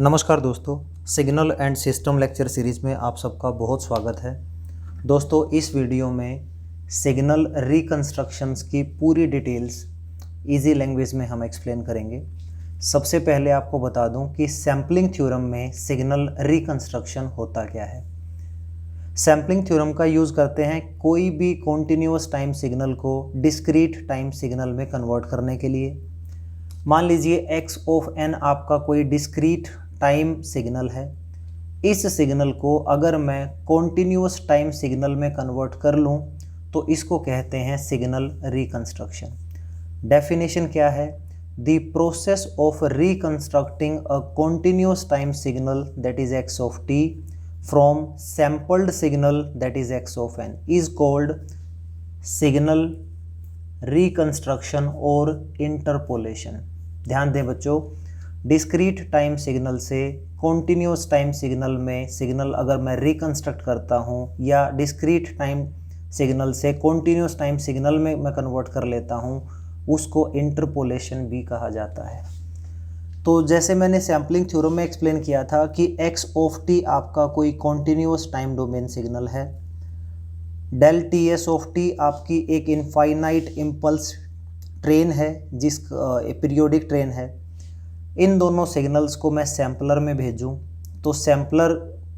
नमस्कार दोस्तों, signal and system lecture series में आप सबका बहुत स्वागत है। दोस्तों, इस वीडियो में सिग्नल रिकंस्ट्रक्शंस की पूरी डिटेल्स इजी लैंग्वेज में हम एक्सप्लेन करेंगे। सबसे पहले आपको बता दूं कि सैम्पलिंग थ्योरम में सिग्नल रिकंस्ट्रक्शन होता क्या है। सैम्पलिंग थ्योरम का यूज़ करते हैं कोई भी कॉन्टिन्यूअस टाइम सिग्नल को डिस्क्रीट टाइम सिग्नल में कन्वर्ट करने के लिए। मान लीजिए x ऑफ n आपका कोई डिस्क्रीट टाइम सिग्नल है। इस सिग्नल को अगर मैं कॉन्टिन्यूअस टाइम सिग्नल में कन्वर्ट कर लूँ तो इसको कहते हैं सिग्नल रिकंस्ट्रक्शन। डेफिनेशन क्या है? The process of reconstructing a continuous time signal that is x of t from sampled signal that is x of n is called signal reconstruction और इंटरपोलेशन। ध्यान दें बच्चों, डिस्क्रीट टाइम सिग्नल से continuous time signal में signal अगर मैं reconstruct करता हूं या डिस्क्रीट टाइम सिग्नल से कॉन्टिन्यूअस टाइम सिग्नल में मैं कन्वर्ट कर लेता हूं, उसको इंटरपोलेशन भी कहा जाता है। तो जैसे मैंने सैम्पलिंग थ्योरम में एक्सप्लेन किया था कि x ऑफ t आपका कोई कॉन्टिन्यूअस टाइम डोमेन सिग्नल है, del t s of t आपकी एक इनफाइनाइट इम्पल्स ट्रेन है, जिस पीरियोडिक ट्रेन है। इन दोनों सिग्नल्स को मैं सैम्पलर में भेजूं तो सैम्पलर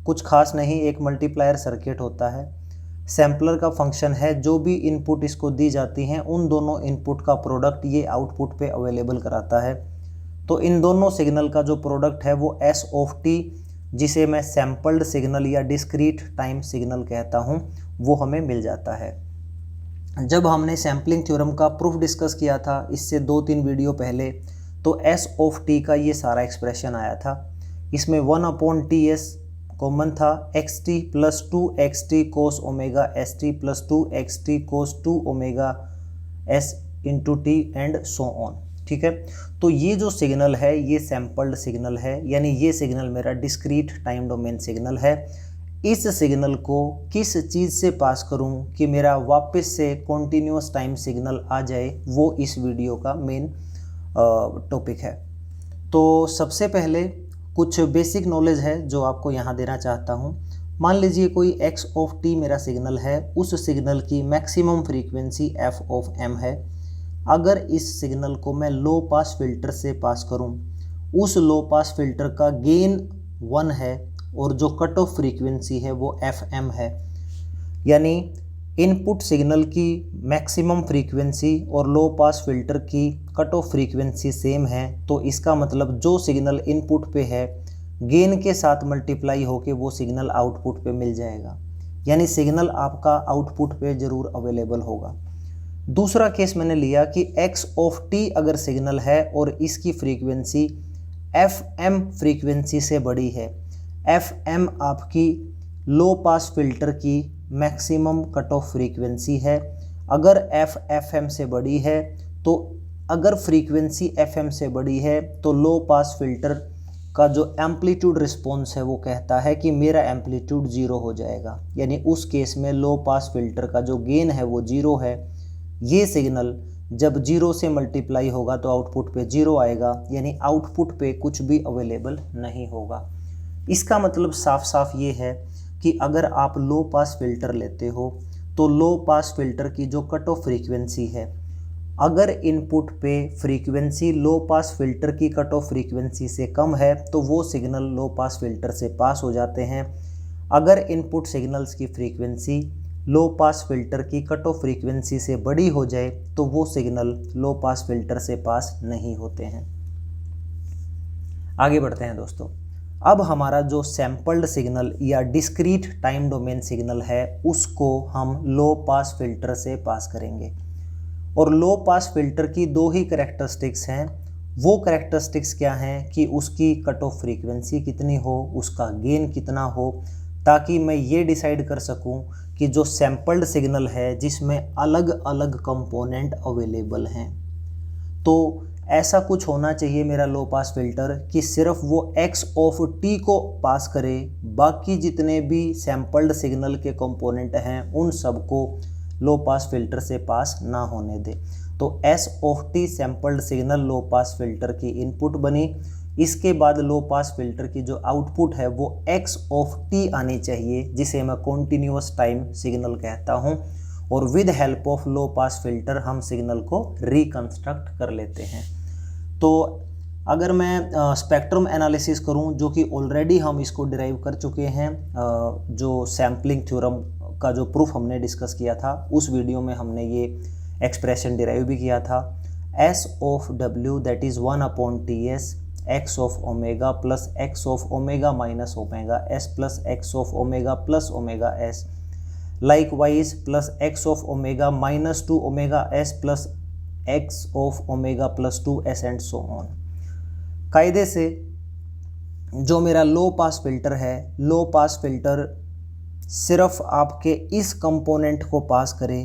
कुछ खास नहीं, एक मल्टीप्लायर सर्किट होता है। सैम्पलर का फंक्शन है जो भी इनपुट इसको दी जाती हैं उन दोनों इनपुट का प्रोडक्ट ये आउटपुट पे अवेलेबल कराता है। तो इन दोनों सिग्नल का जो प्रोडक्ट है वो एस ऑफ टी, जिसे मैं सैम्पल्ड सिग्नल या डिस्क्रीट टाइम सिग्नल कहता हूँ, वो हमें मिल जाता है। जब हमने सैम्पलिंग थ्योरम का प्रूफ डिस्कस किया था इससे 2-3 वीडियो पहले, तो एस ऑफ टी का ये सारा एक्सप्रेशन आया था। इसमें 1/ts कॉमन था, x T plus 2xt cos omega S T plus 2xt cos 2 omega S into T and so on. ठीक है, तो ये जो सिग्नल है ये सैम्पल्ड सिग्नल है, यानी ये सिग्नल मेरा डिस्क्रीट टाइम डोमेन सिग्नल है। इस सिग्नल को किस चीज़ से पास करूं कि मेरा वापस से कॉन्टिन्यूअस टाइम सिग्नल आ जाए, वो इस वीडियो का मेन टॉपिक है। तो सबसे पहले कुछ बेसिक नॉलेज है जो आपको यहाँ देना चाहता हूँ। मान लीजिए कोई x ऑफ t मेरा सिग्नल है, उस सिग्नल की maximum frequency f of m है। अगर इस सिग्नल को मैं लो पास फिल्टर से पास करूँ, उस लो पास फिल्टर का गेन 1 है और जो कट ऑफ फ्रीक्वेंसी है वो FM है, यानी इनपुट सिग्नल की मैक्सिमम फ्रीक्वेंसी और लो पास फिल्टर की कट ऑफ फ्रीक्वेंसी सेम है। तो इसका मतलब जो सिग्नल इनपुट पे है गेन के साथ मल्टीप्लाई होके वो सिग्नल आउटपुट पे मिल जाएगा, यानी सिग्नल आपका आउटपुट पे ज़रूर अवेलेबल होगा। दूसरा केस मैंने लिया कि x ऑफ t अगर सिग्नल है और इसकी फ्रीक्वेंसी FM फ्रीक्वेंसी से बड़ी है। FM आपकी लो पास फिल्टर की मैक्सिमम कट ऑफ फ्रीक्वेंसी है। अगर FM से बड़ी है तो अगर फ्रीक्वेंसी FM से बड़ी है तो लो पास फिल्टर का जो एम्पलीट्यूड रिस्पॉन्स है वो कहता है कि मेरा एम्पलीट्यूड 0 हो जाएगा, यानी उस केस में लो पास फिल्टर का जो गेन है वो 0 है। ये सिग्नल जब 0 से मल्टीप्लाई होगा तो आउटपुट पे 0 आएगा, यानी आउटपुट पे कुछ भी अवेलेबल नहीं होगा। इसका मतलब साफ साफ ये है कि अगर आप लो पास फिल्टर लेते हो तो लो पास फिल्टर की जो कट ऑफ फ्रीक्वेंसी है, अगर इनपुट पे फ्रीक्वेंसी लो पास फिल्टर की कट ऑफ फ्रीक्वेंसी से कम है तो वो सिग्नल लो पास फिल्टर से पास हो जाते हैं। अगर इनपुट सिग्नल्स की फ्रीक्वेंसी लो पास फिल्टर की कट ऑफ फ्रीक्वेंसी से बड़ी हो जाए तो वो सिग्नल लो पास फिल्टर से पास नहीं होते हैं। आगे बढ़ते हैं दोस्तों। अब हमारा जो सैम्पल्ड सिग्नल या डिस्क्रीट टाइम डोमेन सिग्नल है उसको हम लो पास फिल्टर से पास करेंगे, और लो पास फिल्टर की 2 ही कैरेक्टरिस्टिक्स हैं। वो कैरेक्टरिस्टिक्स क्या हैं कि उसकी कट ऑफ फ्रीक्वेंसी कितनी हो, उसका गेन कितना हो, ताकि मैं ये डिसाइड कर सकूं कि जो सैम्पल्ड सिग्नल है जिसमें अलग अलग कंपोनेंट अवेलेबल हैं, तो ऐसा कुछ होना चाहिए मेरा लो पास फिल्टर कि सिर्फ वो x ऑफ t को पास करे, बाकी जितने भी सैम्पल्ड सिग्नल के कंपोनेंट हैं उन सबको लो पास फिल्टर से पास ना होने दे। तो s of t sampled signal low pass filter की इनपुट बनी। इसके बाद लो पास फिल्टर की जो आउटपुट है वो x ऑफ t आनी चाहिए, जिसे मैं कॉन्टिन्यूअस टाइम सिग्नल कहता हूँ। और with help of low pass filter हम सिग्नल को रिकंस्ट्रक्ट कर लेते हैं। तो अगर मैं स्पेक्ट्रम एनालिसिस करूं, जो कि ऑलरेडी हम इसको डिराइव कर चुके हैं, जो सैम्पलिंग थ्योरम का जो प्रूफ हमने डिस्कस किया था उस वीडियो में हमने ये एक्सप्रेशन डिराइव भी किया था। s of w that is 1/ts x of omega plus x of omega minus omega s plus x of omega plus omega s, likewise plus x of omega minus 2 omega s plus x of omega plus 2s and so on. कायदे से जो मेरा लो pass filter है, लो pass filter सिर्फ आपके इस component को पास करे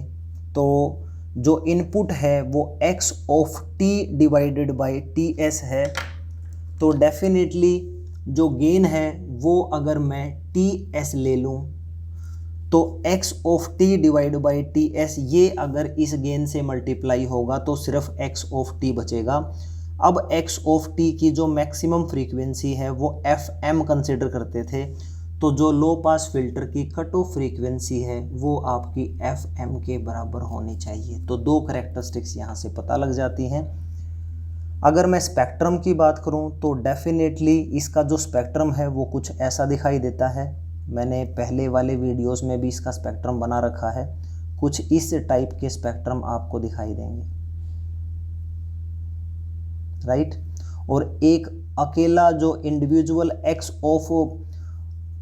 तो जो इनपुट है वो x of t divided by ts है। तो डेफिनेटली जो गेन है वो अगर मैं ts ले लूँ तो x of t divide by ts, ये अगर इस गेन से मल्टीप्लाई होगा तो सिर्फ x ऑफ t बचेगा। अब x ऑफ t की जो मैक्सिमम फ्रीक्वेंसी है वो fm कंसिडर करते थे, तो जो लो पास फिल्टर की कट ऑफ फ्रीक्वेंसी है वो आपकी fm के बराबर होनी चाहिए। तो दो करैक्टरिस्टिक्स यहाँ से पता लग जाती हैं। अगर मैं स्पेक्ट्रम की बात करूँ तो डेफिनेटली इसका जो स्पेक्ट्रम है वो कुछ ऐसा दिखाई देता है। मैंने पहले वाले वीडियोस में भी इसका स्पेक्ट्रम बना रखा है, कुछ इस टाइप के स्पेक्ट्रम आपको दिखाई देंगे, राइट। और एक अकेला जो इंडिविजुअल x ऑफ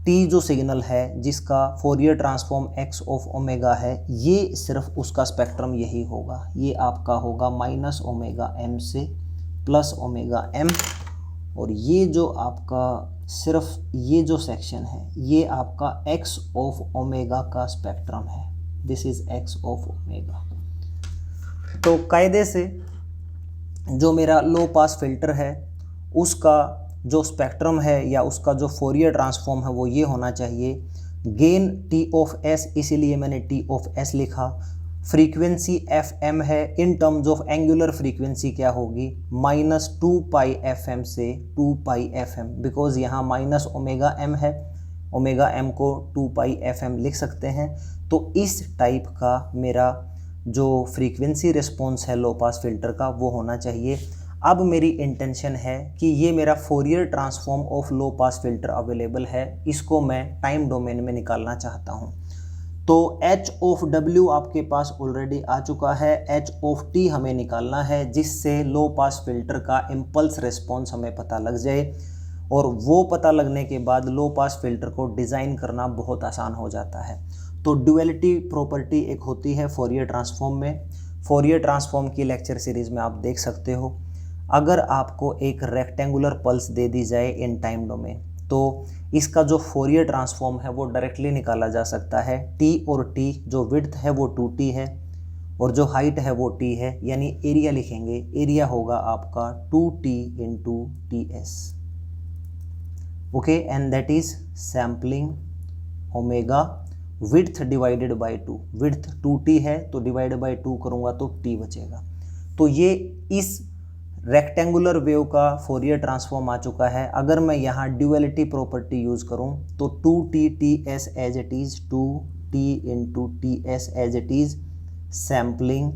t जो सिग्नल है जिसका Fourier transform x of omega है, ये सिर्फ उसका स्पेक्ट्रम यही होगा। ये आपका होगा माइनस ओमेगा m से प्लस ओमेगा m, और ये जो आपका सिर्फ ये जो सेक्शन है ये आपका x ऑफ ओमेगा का स्पेक्ट्रम है। This is x of omega. तो कायदे से जो मेरा लो पास फिल्टर है उसका जो स्पेक्ट्रम है या उसका जो फोरियर ट्रांसफॉर्म है वो ये होना चाहिए। गेन t ऑफ s, इसीलिए मैंने t ऑफ s लिखा। फ्रीक्वेंसी fm है, in terms of angular frequency क्या होगी, माइनस 2 fm से 2 fm, बिकॉज यहाँ माइनस ओमेगा m है, ओमेगा m को 2 fm लिख सकते हैं। तो इस टाइप का मेरा जो फ्रीक्वेंसी रिस्पॉन्स है लो पास फिल्टर का वो होना चाहिए। अब मेरी इंटेंशन है कि ये मेरा Fourier transform of low pass filter available है, इसको मैं टाइम डोमेन में निकालना चाहता हूँ। तो h ऑफ w आपके पास ऑलरेडी आ चुका है, h ऑफ t हमें निकालना है जिससे लो पास फिल्टर का इम्पल्स रिस्पॉन्स हमें पता लग जाए, और वो पता लगने के बाद लो पास फिल्टर को डिज़ाइन करना बहुत आसान हो जाता है। तो ड्यूअलिटी प्रॉपर्टी एक होती है फोरियर ट्रांसफॉर्म में। फोरियर ट्रांसफॉर्म की लेक्चर सीरीज़ में आप देख सकते हो। अगर आपको एक रेक्टेंगुलर पल्स दे दी जाए इन टाइम डोमेन तो इसका जो फोरियर ट्रांसफॉर्म है वो डायरेक्टली निकाला जा सकता है। t और t, जो विड्थ है वो 2t है और जो हाइट है वो t है, यानी एरिया लिखेंगे, एरिया होगा आपका 2t into ts, okay, and that is sampling omega width divided by 2। Width 2t है तो डिवाइड बाई 2 करूँगा तो t बचेगा। तो ये इस रेक्टेंगुलर वेव का फोरियर ट्रांसफॉर्म आ चुका है। अगर मैं यहाँ ड्यूअलिटी प्रॉपर्टी यूज़ करूँ तो 2t ts as it is, 2t into ts as it is, sampling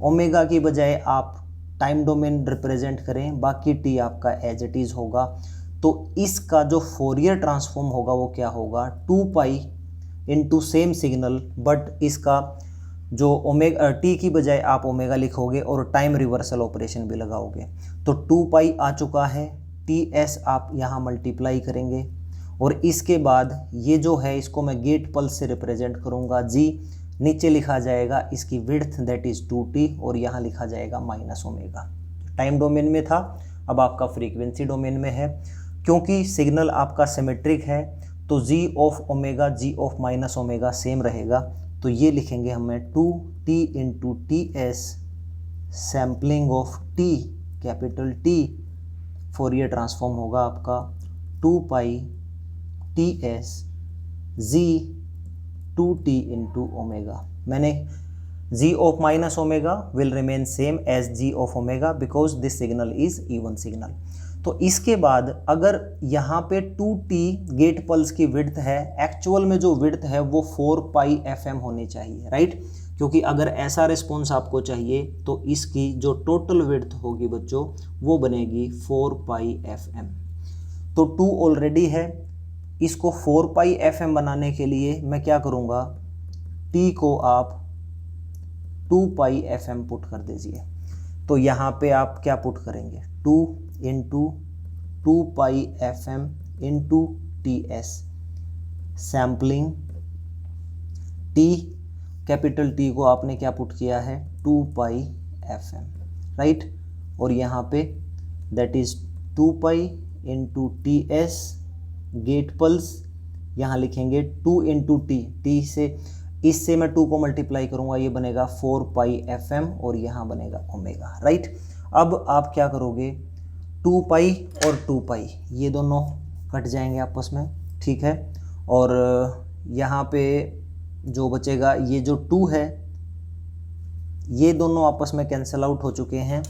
omega की बजाय आप टाइम डोमेन रिप्रेजेंट करें, बाकी t आपका एज इट इज़ होगा। तो इसका जो फोरियर ट्रांसफॉर्म होगा वो क्या होगा, 2 pi into same signal, but इसका जो ओमेगा t की बजाय आप ओमेगा लिखोगे और टाइम रिवर्सल ऑपरेशन भी लगाओगे। तो 2 पाई आ चुका है, ts आप यहाँ मल्टीप्लाई करेंगे और इसके बाद ये जो है इसको मैं गेट पल्स से रिप्रेजेंट करूँगा। g नीचे लिखा जाएगा इसकी विड्थ दैट इज़ 2t और यहाँ लिखा जाएगा माइनस ओमेगा। टाइम डोमेन में था, अब आपका फ्रीक्वेंसी डोमेन में है। क्योंकि सिग्नल आपका सिमेट्रिक है तो g of omega g of minus omega same रहेगा। तो ये लिखेंगे हमें 2t into ts sampling of t, capital T, Fourier transform होगा आपका 2 pi ts z 2t into omega. मैंने g of minus omega will remain same as g of omega because this signal is even signal. तो इसके बाद अगर यहाँ पे 2t gate pulse की विड्थ है, एक्चुअल में जो विड्थ है वो 4πfm होनी चाहिए, राइट। क्योंकि अगर ऐसा रिस्पॉन्स आपको चाहिए तो इसकी जो टोटल विड्थ होगी बच्चों वो बनेगी 4πfm। तो 2 ऑलरेडी है, इसको 4πfm बनाने के लिए मैं क्या करूँगा, t को आप 2πfm पुट कर दीजिए। तो यहाँ पे आप क्या पुट करेंगे, 2 into 2πfm into ts, sampling t, capital T को आपने क्या पुट किया है 2πfm, राइट। और यहाँ पे that is 2π into ts gate pulse, यहाँ लिखेंगे 2 इंटू t से, इससे मैं 2 को मल्टीप्लाई करूँगा, ये बनेगा 4πfm और यहाँ बनेगा ओमेगा, राइट। अब आप क्या करोगे, 2π और 2π ये दोनों कट जाएंगे आपस में, ठीक है। और यहाँ पे जो बचेगा ये जो 2 है ये दोनों आपस में कैंसिल आउट हो चुके हैं।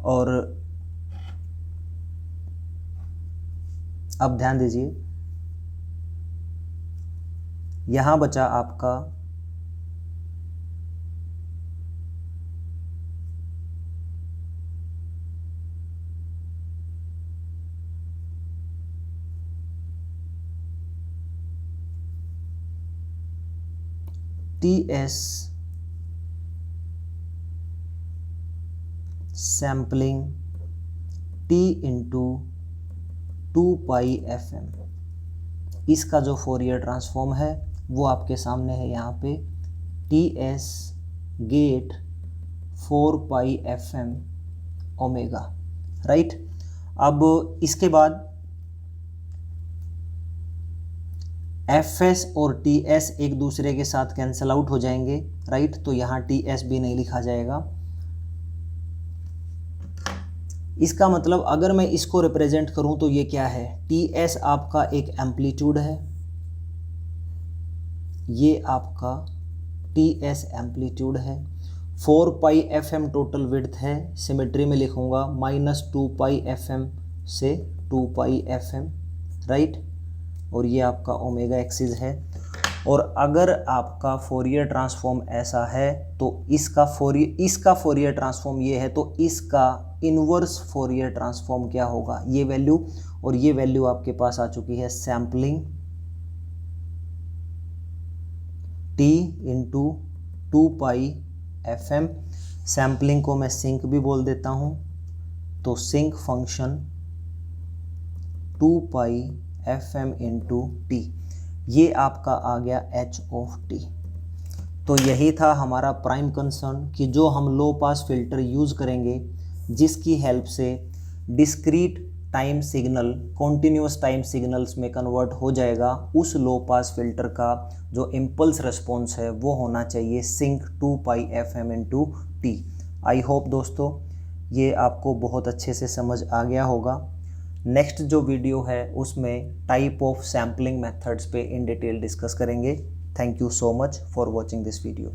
और अब ध्यान दीजिए, यहाँ बचा आपका ts sampling t into 2πfm, इसका जो फोरियर ट्रांसफॉर्म है वो आपके सामने है यहाँ पे, ts gate 4πfm omega, right. अब इसके बाद fs और ts एक दूसरे के साथ कैंसिल आउट हो जाएंगे, राइट। तो यहाँ ts भी नहीं लिखा जाएगा। इसका मतलब अगर मैं इसको रिप्रेजेंट करूं तो ये क्या है, ts आपका एक एम्पलीट्यूड है, ये आपका ts एम्पलीट्यूड है, 4πfm टोटल विड्थ है, सिमेट्री में लिखूंगा -2πfm से 2πfm, राइट। और ये आपका ओमेगा एक्सिस है। और अगर आपका फोरियर ट्रांसफॉर्म ऐसा है तो इसका फोरियर ट्रांसफॉर्म ये है, तो इसका इनवर्स फोरियर ट्रांसफॉर्म क्या होगा, ये वैल्यू। और ये वैल्यू आपके पास आ चुकी है, sampling t into 2πfm, sampling को मैं सिंक भी बोल देता हूँ, तो sinc function 2πfm into t, ये आपका आ गया h ऑफ t। तो यही था हमारा प्राइम कंसर्न कि जो हम लो पास फिल्टर यूज़ करेंगे जिसकी हेल्प से discrete time signal continuous time signals में कन्वर्ट हो जाएगा, उस लो पास फिल्टर का जो इम्पल्स रिस्पॉन्स है वो होना चाहिए sinc 2πfm into t। I hope दोस्तों ये आपको बहुत अच्छे से समझ आ गया होगा। नेक्स्ट जो वीडियो है उसमें टाइप ऑफ सैम्पलिंग मेथड्स पे इन डिटेल डिस्कस करेंगे। Thank you so much for watching this video.